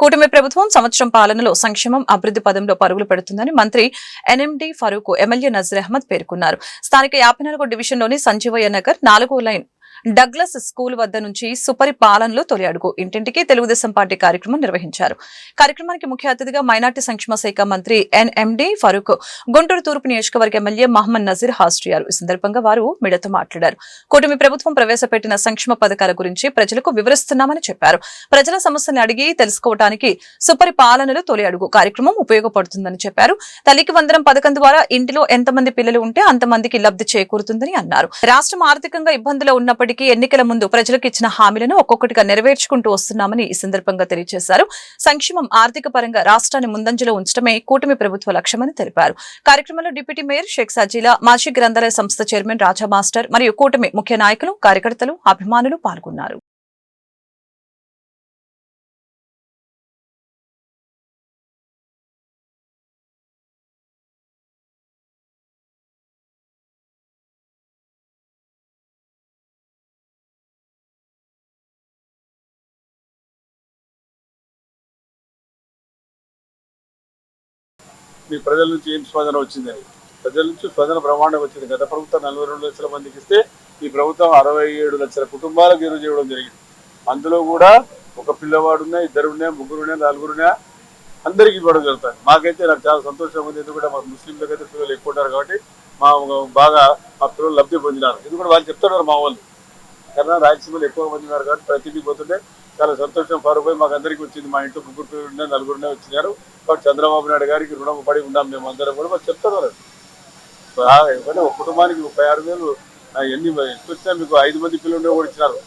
కూటమి ప్రభుత్వం సంవత్సరం పాలనలో సంక్షేమం అభివృద్ధి పదంలో పరుగులు పెడుతుందని మంత్రి ఎన్ఎండి ఫరూక్ ఎమ్మెల్యే నజీర్ అహ్మద్ పేర్కొన్నారు. స్థానిక 54 డివిజన్లోని సంజీవయ్య నగర్ 4వ లైన్ డగ్లస్ స్కూల్ వద్ద నుంచి సుపరిపాలనలో తొలి అడుగు ఇంటింటికి తెలుగుదేశం పార్టీ కార్యక్రమం నిర్వహించారు. కార్యక్రమానికి ముఖ్య అతిథిగా మైనార్టీ సంక్షేమ శాఖ మంత్రి ఎన్ఎండి ఫరూక్, గుంటూరు తూర్పు నియోజకవర్గ ఎమ్మెల్యే మహమ్మద్ నజీర్ హాజరయ్యారు. ఈ సందర్భంగా వారు మీడియాతో మాట్లాడారు. కూటమి ప్రభుత్వం ప్రవేశపెట్టిన సంక్షేమ పథకాల గురించి ప్రజలకు వివరిస్తున్నామని చెప్పారు. ప్రజల సమస్యలను అడిగి తెలుసుకోవడానికి సుపరిపాలనలో తొలి అడుగు కార్యక్రమం ఉపయోగపడుతుందని చెప్పారు. తల్లికి వందనం పథకం ద్వారా ఇంటిలో ఎంతమంది పిల్లలు ఉంటే అంతమందికి లబ్ధి చేకూరుతుందని అన్నారు. రాష్ట్రం ఆర్థికంగా ఇబ్బందులు ఉన్నప్పటికీ ఎన్నికల ముందు ప్రజలకు ఇచ్చిన హామీలను ఒక్కొక్కటిగా నెరవేర్చుకుంటూ వస్తున్నామని ఈ సందర్భంగా తెలియజేశారు. సంక్షేమం ఆర్థిక పరంగా రాష్ట్రాన్ని ముందంజలో ఉంచడమే కూటమి ప్రభుత్వ లక్ష్యమని తెలిపారు. కార్యక్రమంలో డిప్యూటీ మేయర్ షేక్ సజీలా, మాజీ గ్రంథాలయ సంస్థ చైర్మన్ రాజా మాస్టర్ మరియు కూటమి ముఖ్య నాయకులు, కార్యకర్తలు, అభిమానులు పాల్గొన్నారు. మీ ప్రజల నుంచి ఏం స్పందన వచ్చిందని. ప్రజల నుంచి స్పందన బ్రహ్మాండం వచ్చింది. గత ప్రభుత్వం 42 లక్షల మందికి ఇస్తే ఈ ప్రభుత్వం 67 లక్షల కుటుంబాలకు ఈరోజు ఇవ్వడం జరిగింది. అందులో కూడా ఒక పిల్లవాడున్నా, ఇద్దరున్నా, ముగ్గురున్నా, నలుగురున్నా అందరికీ ఇవ్వడం జరుగుతుంది. మాకైతే నాకు చాలా సంతోషంగా ఉంది. ఎందుకంటే మా ముస్లింలకైతే పిల్లలు ఎక్కువ ఉంటారు కాబట్టి బాగా మా పిల్లలు లబ్ధి పొందినారు. ఎందుకంటే వాళ్ళు చెప్తున్నారు మా వాళ్ళు కన్నా రాయలసీమలో ఎక్కువ మంది ఉన్నారు కాబట్టి ప్రతిదీ పోతుంటే చాలా సంతోషం. ఫారూక్ మాకు అందరికీ వచ్చింది. మా ఇంట్లో ముగ్గురు పిల్లలున్నా, నలుగురునే వచ్చినారు. కాబట్టి చంద్రబాబు నాయుడు గారికి రుణం పడి ఉన్నాం మేము అందరం కూడా మాకు చెప్తున్నారు. ఒక కుటుంబానికి 36,000 ఎన్ని వచ్చినా మీకు 5 మంది పిల్లలు కూడా ఇచ్చినారు.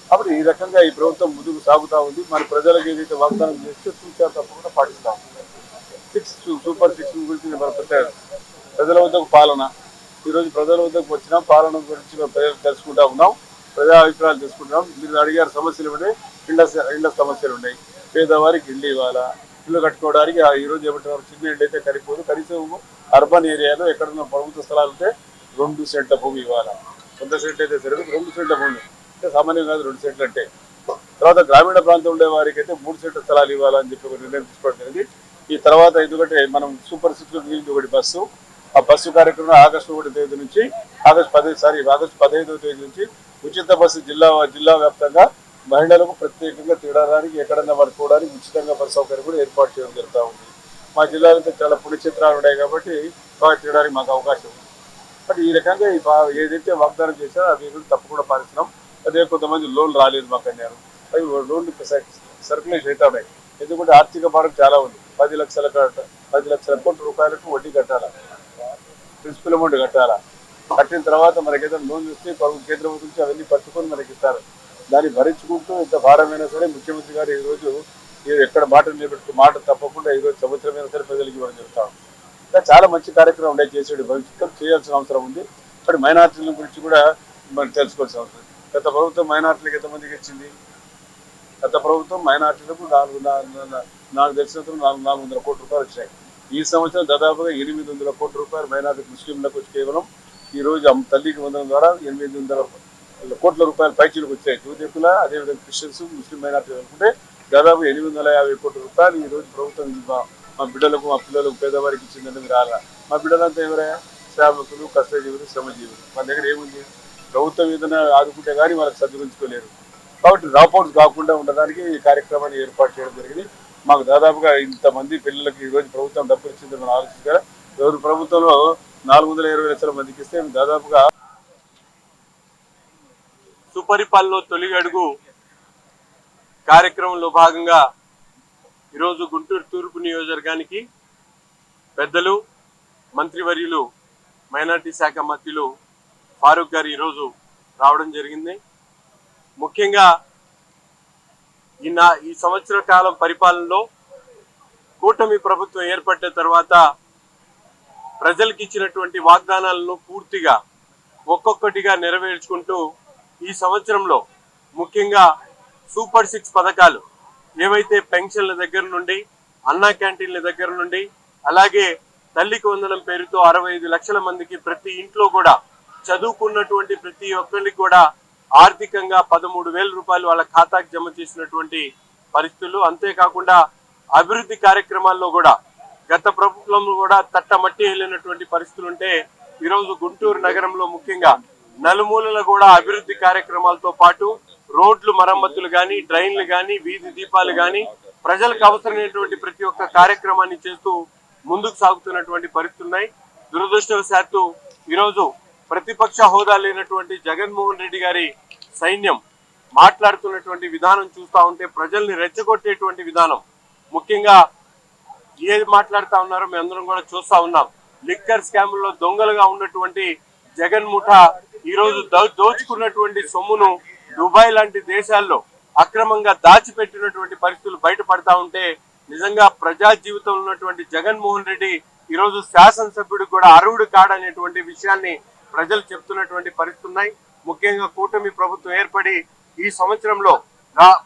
కాబట్టి ఈ రకంగా ఈ ప్రభుత్వం ముందుకు సాగుతూ ఉంది. మన ప్రజలకు ఏదైతే వాగ్దానం చేస్తే చూసారు తప్పకుండా పాటిస్తాం. సూపర్ 6 గురించి మన ప్రజల వద్దకు పాలన, ఈరోజు ప్రజల వద్దకు వచ్చిన పాలన గురించి మేము ప్రజలు తెలుసుకుంటా ఉన్నాం. ప్రజా అభిప్రాయాలు తెలుసుకుంటున్నాం. మీరు అడిగారు సమస్యలు ఉన్నాయి, ఇళ్ల సమస్యలు ఉన్నాయి. పేదవారికి ఇల్లు ఇవ్వాలా, ఇల్లు కట్టుకోవడానికి ఈరోజు ఏమంటారు, చిన్న ఇల్లు అయితే సరిపోదు. కనీసం అర్బన్ ఏరియాలో ఎక్కడన్నా ప్రభుత్వ స్థలాలు ఉంటే 2 సెంట్ల భూమి ఇవ్వాలా. 100 సెంట్లు అయితే సరిపోదు, 2 సెంట్ల భూమి అంటే సామాన్యం కాదు. 2 సెంట్లు అంటే తర్వాత గ్రామీణ ప్రాంతం ఉండే వారికి అయితే 3 సెంట్ల స్థలాలు ఇవ్వాలని చెప్పి ఒక నిర్ణయం తీసుకోవడం జరిగింది. ఈ తర్వాత ఎందుకంటే మనం సూపర్ 6 గురించి ఒకటి బస్సు, ఆ బస్సు కార్యక్రమం ఆగస్టు 1వ తేదీ నుంచి ఆగస్టు 15వ తేదీ నుంచి ఉచిత బస్సు జిల్లా వ్యాప్తంగా మహిళలకు ప్రత్యేకంగా తిరగడానికి, ఎక్కడన్నా పడుకోవడానికి ఉచితంగా బస్సు సౌకర్యం కూడా ఏర్పాటు చేయడం జరుగుతూ ఉంది. మా జిల్లాలో చాలా పుణ్యక్షేత్రాలు ఉన్నాయి కాబట్టి తిరగడానికి మాకు అవకాశం ఉంది. బట్ ఈ రకంగా ఏదైతే వాగ్దానం చేశారో అవి తప్పకుండా పాటిస్తున్నాం. అదే కొంతమంది లోన్లు రాలేదు మాకు అన్నారు. అవి లోన్లు సర్క్యులేషన్ అవుతా ఉన్నాయి. ఎందుకంటే ఆర్థిక భారం చాలా ఉంది. 10 లక్షల కోట్ల రూపాయలకు వడ్డీ కట్టాలా, ప్రిన్సిపల్ అమౌంట్ కట్టాలా. కట్టిన తర్వాత మనకేదో లోన్ ఇస్తే కేంద్ర ప్రభుత్వం నుంచి అవన్నీ పట్టుకొని మనకి ఇస్తారు. దాన్ని భరించుకుంటూ ఇంత భారమైనా సరే ముఖ్యమంత్రి గారు ఈరోజు ఎక్కడ మాట తప్పకుండా ఈరోజు సంవత్సరమైనా సరే ప్రజలకు ఇవ్వడం జరుగుతాం. ఇంకా చాలా మంచి కార్యక్రమం ఉండే చేసేది భవిష్యత్తు చేయాల్సిన అవసరం ఉంది. బట్ మైనార్టీల గురించి కూడా మనం తెలుసుకోవాల్సిన అవసరం. గత ప్రభుత్వం మైనార్టీలకు ఎంతమందికి ఇచ్చింది? గత ప్రభుత్వం మైనార్టీలకు నాకు తెలిసినంత 400 కోట్ల రూపాయలు వచ్చాయి. ఈ సంవత్సరం దాదాపుగా 800 కోట్ల రూపాయలు మైనార్టీ ముస్లింలకు కేవలం ఈరోజు తల్లికి వందనం ద్వారా 800 కోట్ల రూపాయలు పైచీలకు వచ్చాయి. జ్యోతికుల అదేవిధంగా క్రిస్టియన్స్, ముస్లిం మైనార్టీ అనుకుంటే దాదాపు 850 కోట్ల రూపాయలు ఈరోజు ప్రభుత్వం మా బిడ్డలకు, మా పిల్లలకు, పేదవారికి ఇచ్చిందని రాలా. మా బిడ్డలంతా ఎవరే? శ్రామికులు, కష్టజీవులు, శ్రమజీవులు. మన దగ్గర ఏముంది? ప్రభుత్వం ఏదైనా ఆదుకుంటే కానీ వాళ్ళకి సద్దురించుకోలేరు. కాబట్టి డ్రాప్అవుట్స్ కాకుండా ఉండడానికి ఈ కార్యక్రమాన్ని ఏర్పాటు చేయడం జరిగింది. మాకు దాదాపుగా ఇంతమంది పిల్లలకి ఈరోజు ప్రభుత్వం డబ్బులు ఇచ్చిందని మనం ఆలోచించారా? ఎవరి ప్రభుత్వంలో 420 లక్షల మందికి ఇస్తే దాదాపుగా సుపరిపాలనలో తొలి అడుగు కార్యక్రమంలో భాగంగా ఈరోజు గుంటూరు తూర్పు నియోజకవర్గానికి పెద్దలు, మంత్రివర్యులు, మైనార్టీ శాఖ మంత్రులు ఫారూక్ గారు ఈరోజు రావడం జరిగింది. ముఖ్యంగా ఈ సంవత్సర కాలం పరిపాలనలో కూటమి ప్రభుత్వం ఏర్పడిన తర్వాత ప్రజలకు ఇచ్చినటువంటి వాగ్దానాలను పూర్తిగా ఒక్కొక్కటిగా నెరవేర్చుకుంటూ ఈ సంవత్సరంలో ముఖ్యంగా సూపర్ 6 పథకాలు ఏవైతే పెన్షన్ల దగ్గర నుండి, అన్నా క్యాంటీన్ల దగ్గర నుండి, అలాగే తల్లికి వందనం పేరుతో 65 లక్షల మందికి ప్రతి ఇంట్లో కూడా చదువుకున్నటువంటి ప్రతి ఒక్కరికి కూడా ఆర్థికంగా 13,000 రూపాయలు వాళ్ళ ఖాతాకు జమ చేసినటువంటి పరిస్థితులు. అంతేకాకుండా అభివృద్ధి కార్యక్రమాల్లో కూడా గత ప్రభుత్వంలో కూడా తట్టమట్టి వెళ్ళినటువంటి పరిస్థితులు ఉంటే ఈరోజు గుంటూరు నగరంలో ముఖ్యంగా నలుమూలల కూడా అభివృద్ధి కార్యక్రమాలతో పాటు రోడ్లు మరమ్మతులు కానీ, డ్రైన్లు కానీ, వీధి దీపాలు కానీ, ప్రజలకు అవసరమైనటువంటి ప్రతి ఒక్క కార్యక్రమాన్ని చేస్తూ ముందుకు సాగుతున్నటువంటి పరిస్థితులు ఉన్నాయి. దురదృష్టవశాత్తు ఈరోజు ప్రతిపక్ష హోదా లేనటువంటి జగన్మోహన్ రెడ్డి గారి సైన్యం మాట్లాడుతున్నటువంటి విధానం చూస్తా ఉంటే ప్రజల్ని రెచ్చగొట్టేటువంటి విధానం, ముఖ్యంగా ఏది మాట్లాడుతా ఉన్నారో మేము అందరం కూడా చూస్తా ఉన్నాం. లిక్కర్ స్కాముల్లో దొంగలుగా ఉన్నటువంటి జగన్ ముఠా ఈరోజు దోచుకున్నటువంటి సొమ్మును దుబాయ్ లాంటి దేశాల్లో అక్రమంగా దాచిపెట్టినటువంటి పరిస్థితులు బయటపడతా ఉంటే నిజంగా ప్రజా జీవితంలో ఉన్నటువంటి జగన్మోహన్ రెడ్డి ఈరోజు శాసనసభ్యుడు కూడా అర్హుడు కాడనేటువంటి విషయాన్ని ప్రజలు చెప్తున్నటువంటి పరిస్థితులు ఉన్నాయి. ముఖ్యంగా కూటమి ప్రభుత్వం ఏర్పడి ఈ సంవత్సరంలో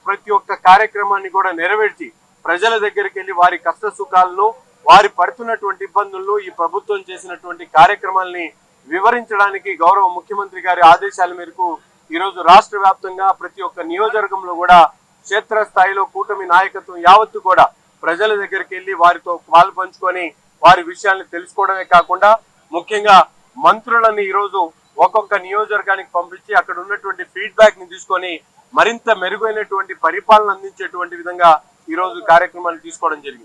ప్రతి ఒక్క కార్యక్రమాన్ని కూడా నెరవేర్చి ప్రజల దగ్గరికి వెళ్లి వారి కష్ట సుఖాలను, వారి పడుతున్నటువంటి ఇబ్బందులను, ఈ ప్రభుత్వం చేసినటువంటి కార్యక్రమాలని వివరించడానికి గౌరవ ముఖ్యమంత్రి గారి ఆదేశాల మేరకు ఈరోజు రాష్ట్ర వ్యాప్తంగా ప్రతి ఒక్క నియోజకవర్గంలో కూడా క్షేత్రస్థాయిలో కూటమి నాయకత్వం యావత్తు కూడా ప్రజల దగ్గరికి వెళ్లి వారితో పాలు పంచుకొని వారి విషయాన్ని తెలుసుకోవడమే కాకుండా ముఖ్యంగా మంత్రులని ఈరోజు ఒక్కొక్క నియోజకవర్గానికి పంపించి అక్కడ ఉన్నటువంటి ఫీడ్బ్యాక్ ని తీసుకొని మరింత మెరుగైనటువంటి పరిపాలన అందించేటువంటి విధంగా ఈరోజు కార్యక్రమాన్ని తీసుకోవడం జరిగింది.